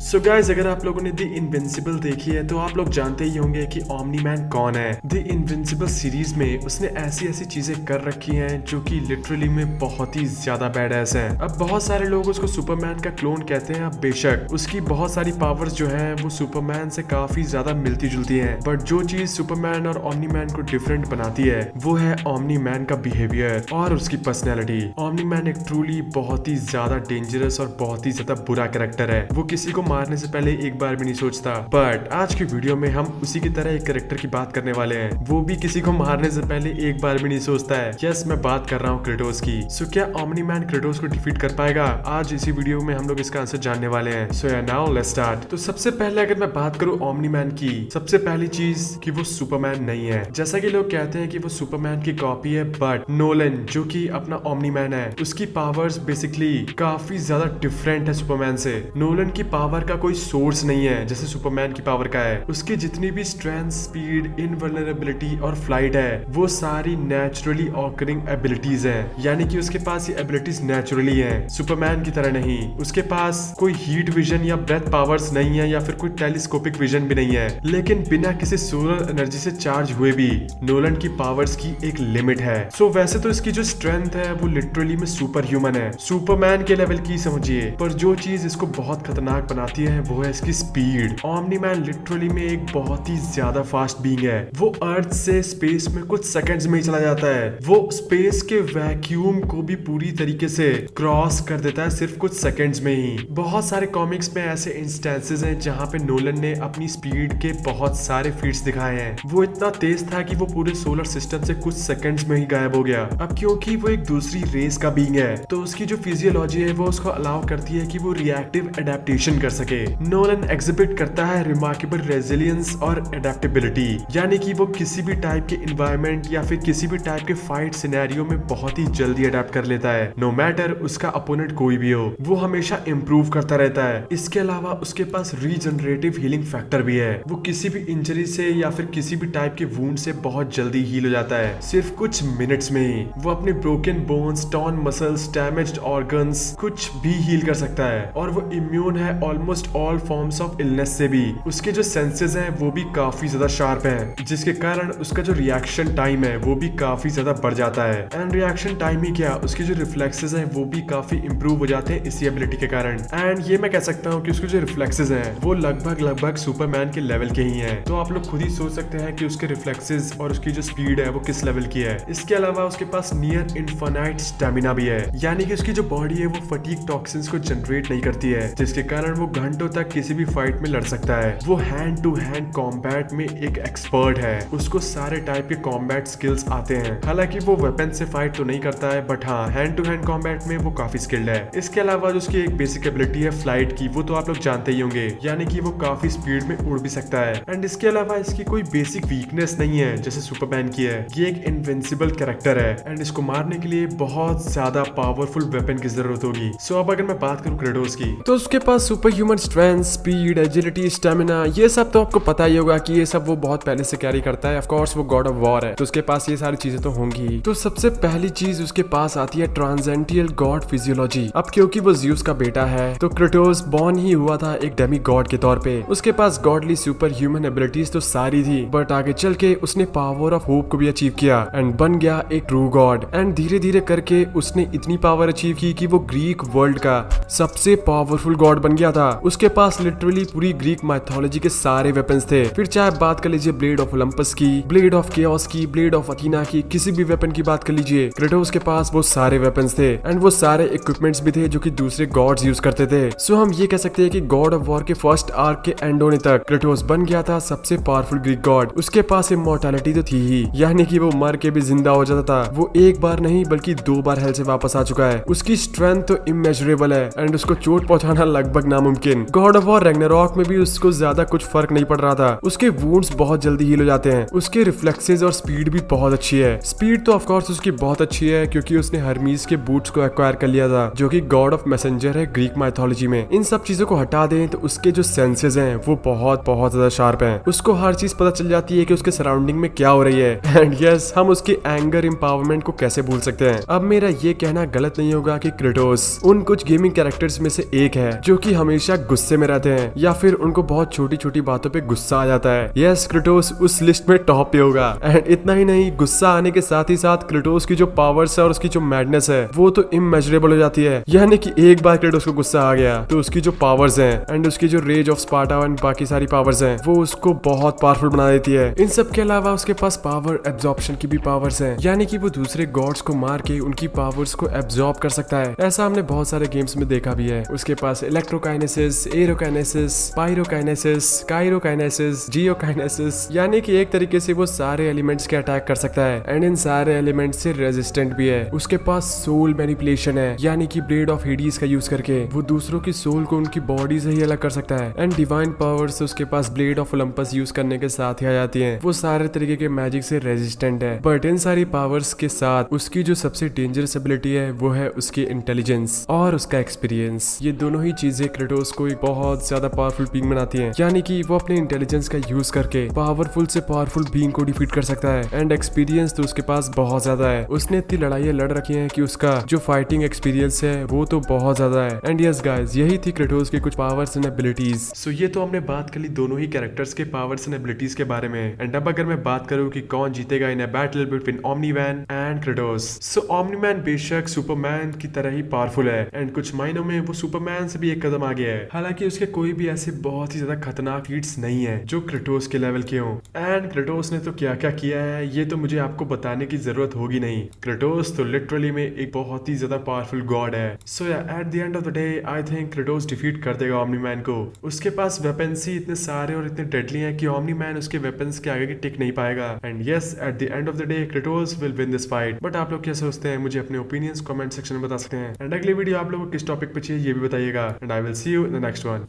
So guys, अगर आप लोगों ने द इनविंसिबल देखी है तो आप लोग जानते ही होंगे कि ओमनी मैन कौन है। द इनविंसिबल सीरीज में उसने ऐसी ऐसी चीजें कर रखी हैं जो कि लिटरली में बहुत ही ज्यादा बैडएस हैं। अब बहुत सारे लोग उसको सुपरमैन का क्लोन कहते हैं। अब बेशक उसकी बहुत सारी पावर्स जो हैं वो सुपरमैन से काफी ज्यादा मिलती जुलती हैं, बट जो चीज सुपरमैन और ओमनी मैन को डिफरेंट बनाती है वो है ओमनी मैन का बिहेवियर और उसकी पर्सनैलिटी। ओमनी मैन एक ट्रूली बहुत ही ज्यादा डेंजरस और बहुत ही ज्यादा बुरा कैरेक्टर है। वो किसी को मारने से पहले एक बार भी नहीं सोचता, बट आज की वीडियो में हम उसी की तरह एक कैरेक्टर की बात करने वाले हैं। वो भी किसी को मारने से पहले एक बार भी नहीं सोचता है। यस, मैं बात कर रहा हूँ क्रेटोस की। सो क्या ओमनी मैन क्रेटोस को डिफीट कर पाएगा? आज इसी वीडियो में हम लोग इसका आंसर जानने वाले हैं। सो या नाउ लेट्स स्टार्ट। तो सबसे पहले अगर मैं बात करूँ ओमनी मैन की, सबसे पहली चीज कि वो सुपरमैन नहीं है। जैसा कि लोग कहते हैं कि वो सुपरमैन की कॉपी है, बट नोलन जो कि अपना ओमनी मैन है उसकी पावर्स बेसिकली काफी ज्यादा डिफरेंट है सुपरमैन से। नोलन की पावर का कोई सोर्स नहीं है जैसे सुपरमैन की पावर का है। उसकी जितनी भी स्ट्रेंथ, स्पीड, इनवल्नरेबिलिटी और फ्लाइट है वो सारी नेचुरली ऑकरिंग एबिलिटीज हैं, यानी कि उसके पास ये एबिलिटीज नेचुरली हैं, सुपरमैन की तरह नहीं। उसके पास कोई हीट विजन या ब्रेथ पावर्स नहीं है या फिर कोई टेलीस्कोपिक विजन भी नहीं है, लेकिन बिना किसी सोलर एनर्जी से चार्ज हुए भी नोलन की पावर्स की एक लिमिट है। सो वैसे तो इसकी जो स्ट्रेंथ है वो लिटरली में सुपर ह्यूमन है, सुपरमैन के लेवल की समझिए, पर जो चीज इसको बहुत खतरनाक बनाती है वो है इसकी स्पीड। ओमनी मैन लिटरली में एक बहुत ही ज्यादा फास्ट बीइंग है। वो अर्थ से स्पेस में कुछ सेकंड्स में ही चला जाता है। वो स्पेस के वैक्यूम को भी पूरी तरीके से क्रॉस कर देता है सिर्फ कुछ सेकंड्स में ही। बहुत सारे कॉमिक्स में ऐसे इंस्टेंसेस हैं जहां पे नोलन ने अपनी स्पीड के बहुत सारे फीट्स दिखाए हैं। वो इतना तेज था कि वो पूरे सोलर सिस्टम से कुछ सेकंड्स में ही गायब हो गया। अब क्योंकि वो एक दूसरी रेस का बीइंग है तो उसकी जो फिजियोलॉजी है वो उसको अलाउ करती है कि वो रिएक्टिव एडेप्टेशन कर सके। नोलन एग्जिबिट करता है रिमार्केबल रेजिलियंस और एडेप्टेबिलिटी, यानी कि वो किसी भी टाइप के एनवायरनमेंट या फिर किसी भी टाइप के फाइट सिनेरियो में बहुत ही जल्दी अडेप्ट कर लेता है। नो मैटर उसका अपोनेंट कोई भी हो, वो हमेशा इंप्रूव करता रहता है। इसके अलावा उसके पास रीजनरेटिव हीलिंग फैक्टर भी है। वो किसी भी इंजरी से या फिर किसी भी टाइप के वुंड से बहुत जल्दी हील हो जाता है, सिर्फ कुछ मिनट्स में ही। वो अपने broken bones, torn muscles, damaged organs कुछ भी हील कर सकता है, और वो इम्यून है almost all forms of illness से भी। उसके जो सेंसेस हैं वो भी काफी ज्यादा शार्प हैं, जिसके कारण उसका जो रिएक्शन टाइम है वो भी काफी ज्यादा बढ़ जाता है। एंड रिएक्शन टाइम ही क्या, उसके जो रिफ्लेक्सेस हैं वो भी काफी इंप्रूव हो जाते हैं इसी एबिलिटी के कारण। एंड ये मैं कह सकता हूँ कि उसके जो रिफ्लेक्सेस हैं वो लगभग सुपरमैन के लेवल के ही हैं। तो आप लोग खुद ही सोच सकते हैं कि उसके रिफ्लेक्सेस और उसकी जो स्पीड है वो किस लेवल की है। इसके अलावा उसके पास नियर इनफाइनाइट स्टेमिना भी है, यानी कि उसकी जो बॉडी है वो फटीग टॉक्सिन्स को जनरेट नहीं करती है, जिसके कारण वो घंटों तक किसी भी फाइट में लड़ सकता है। वो हैंड टू हैंड कॉम्बैट में एक एक्सपर्ट है, उसको सारे टाइप के कॉम्बैट स्किल्स आते हैं। हालांकि वो वेपन से फाइट तो नहीं करता है, बट हाँ हैंड टू हैंड कॉम्बैट में वो काफी स्किल्ड है। इसके अलावा जो उसकी एक बेसिक एबिलिटी है फ्लाइट की, वो तो आप लोग जानते ही होंगे, यानी कि वो काफी स्पीड में उड़ भी सकता है। एंड इसके अलावा इसकी कोई बेसिक वीकनेस नहीं है जैसे सुपरमैन की है। ये एक इनविंसिबल कैरेक्टर है एंड इसको मारने के लिए बहुत ज्यादा पावरफुल वेपन की जरूरत होगी। सो अब अगर मैं बात करूं क्रेटोस की, तो उसके पास super human strength, speed, agility, stamina, ये सब तो आपको पता ही होगा कि ये सब वो बहुत पहले से कैरी करता है। ऑफ कोर्स वो गॉड ऑफ वॉर है तो उसके पास ये सारी चीजें तो होंगी। तो सबसे पहली चीज उसके पास आती है ट्रांसेंडेंटल गॉड फिजियोलॉजी। अब क्योंकि वो ज़्यूस का बेटा है तो क्रेटोस बॉर्न ही हुआ था एक डेमी गॉड के तौर पे। उसके पास गॉडली सुपर ह्यूमन एबिलिटीज तो सारी थी, बट आगे चल के उसने पावर ऑफ होप को भी अचीव किया एंड बन गया एक ट्रू गॉड। एंड धीरे धीरे करके उसने इतनी पावर अचीव की कि वो ग्रीक वर्ल्ड का सबसे पावरफुल गॉड बन गया था। उसके पास लिटरली पूरी ग्रीक माइथोलॉजी के सारे वेपन्स थे। फिर चाहे बात कर लीजिए ब्लेड ऑफ ओलंपस की, ब्लेड ऑफ केओस की, ब्लेड ऑफ अथीना की, किसी भी वेपन की बात कर लीजिए, क्रेटोस के पास वो सारे वेपन्स थे एंड वो सारे इक्विपमेंट्स भी थे जो कि दूसरे गॉड्स यूज करते थे। सो हम ये कह सकते हैं कि गॉड ऑफ वॉर के फर्स्ट आर्क के एंड होने तक क्रेटोस बन गया था सबसे पावरफुल ग्रीक गॉड। उसके पास इमॉर्टैलिटी तो थी ही, यानी कि वो मर के भी जिंदा हो जाता था। वो एक बार नहीं बल्कि 2 बार हेल से वापस आ चुका है। उसकी स्ट्रेंथ तो इमेजरेबल है एंड उसको चोट पहुंचाना लगभग नामुमकिन। गॉड ऑफ वॉर रैग्नारॉक में भी उसको ज्यादा कुछ फर्क नहीं पड़ रहा था। उसके वुंड्स बहुत जल्दी हील हो जाते हैं। उसके रिफ्लेक्सेस और स्पीड भी बहुत अच्छी है। स्पीड तो ऑफ कोर्स उसकी बहुत अच्छी है क्योंकि उसने हर्मीज के बूट्स को एक्वायर कर लिया था जो कि गॉड ऑफ मैसेंजर है ग्रीक माइथोलॉजी में। इन सब चीजों को हटा दें तो उसके जो सेंसेस हैं वो बहुत ज्यादा शार्प हैं। उसको हर चीज पता चल जाती है कि उसके सराउंडिंग में क्या हो रही है। एंड यस, हम उसके एंगर एम्पावरमेंट को कैसे भूल सकते हैं। अब मेरा ये कहना गलत नहीं होगा कि क्रेटोस उन कुछ गेमिंग कैरेक्टर्स में से एक है जो कि हमेशा हमेशा गुस्से में रहते हैं या फिर उनको बहुत छोटी छोटी बातों पे गुस्सा आ जाता है। यस, क्रेटोस उस लिस्ट में टॉप पे होगा। एंड इतना ही नहीं, गुस्सा आने के साथ ही साथ क्रेटोस की जो पावर्स है और उसकी जो मैडनेस है वो तो इमेजरेबल हो जाती है। यानी कि एक बार क्रेटोस को गुस्सा आ गया तो उसकी जो पावर्स हैं एंड उसकी जो रेज ऑफ स्पार्टा एंड बाकी सारी पावर्स हैं वो उसको बहुत पावरफुल बना देती है। इन सब के अलावा उसके पास पावर एब्जॉर्प्शन की भी पावर्स हैं, यानी कि वो दूसरे गॉड्स को मार के उनकी पावर्स को एब्जॉर्ब कर सकता है। ऐसा हमने बहुत सारे गेम्स में देखा भी है। उसके पास इलेक्ट्रोकाइनेसिस, एरोकाइनेसिस, पायरोकाइनेसिस, काइरोकाइनेसिस, जियोकाइनेसिस, यानी कि एक तरीके से वो सारे एलिमेंट्स के अटैक कर सकता है एंड इन सारे एलिमेंट्स से रेजिस्टेंट भी है। उसके पास सोल मैनिपुलेशन है, यानी कि ब्लेड ऑफ हेडीज का यूज करके वो दूसरों की सोल को उनकी बॉडी से ही अलग कर सकता है। एंड डिवाइन पावर्स उसके पास ब्लेड ऑफ ओलंपस यूज करने के साथ ही आ जाती हैं। वो सारे तरीके के मैजिक से रेजिस्टेंट है। बट इन सारी पावर्स के साथ उसकी जो सबसे डेंजरस एबिलिटी है वो है उसकी इंटेलिजेंस और उसका एक्सपीरियंस। ये दोनों ही चीजें क्रेटोस को एक बहुत ज्यादा पावरफुल बीइंग बनाती हैं, यानी कि वो अपने इंटेलिजेंस का यूज करके पावरफुल से पावरफुल बीइंग को डिफीट कर सकता है। एंड एक्सपीरियंस तो उसके पास बहुत ज्यादा है। उसने इतनी लड़ाइयां लड़ रखी हैं कि उसका जो फाइटिंग एक्सपीरियंस है वो तो बहुत ज्यादा है। एंड यस गाइस, यही थी क्रेटोस के कुछ पावर्स एंड एबिलिटीज। सो ये तो हमने बात कर ली दोनों ही कैरेक्टर्स के पावर्स एंड एबिलिटीज के बारे में। एंड अब अगर मैं बात करूं कि कौन जीतेगा in a battle between Omni-Man and Kratos, so Omni-Man बेशक सुपरमैन की तरह ही पावरफुल है एंड कुछ मायनों में वो सुपरमैन से भी एक कदम आगे है। हालांकि उसके कोई भी ऐसे बहुत ही ज्यादा खतरनाक फीट्स नहीं है जो क्रेटोस के लेवल के हों। एंड क्रेटोस ने तो क्या क्या किया है ये तो मुझे आपको बताने की जरूरत होगी नहीं। क्रेटोस तो लिटरली में एक बहुत ही ज्यादा पावरफुल गॉड है। सो या at the end of the day I think Kratos defeat कर देगा ओमनी-मैन को। उसके पास वेपन्स ही इतने सारे और इतने डेडली हैं कि ओमनी-मैन उसके वेपन्स के आगे की टिक नहीं पाएगा। And yes, at the end of the day Kratos will win this fight. But आप लोग क्या सोचते हैं मुझे अपने ओपिनियंस कमेंट सेक्शन में बता सकते हैं। एंड अगली वीडियो आप लोगों को किस टॉपिक पे चाहिए ये भी बताइएगा। And I will see you in the next one.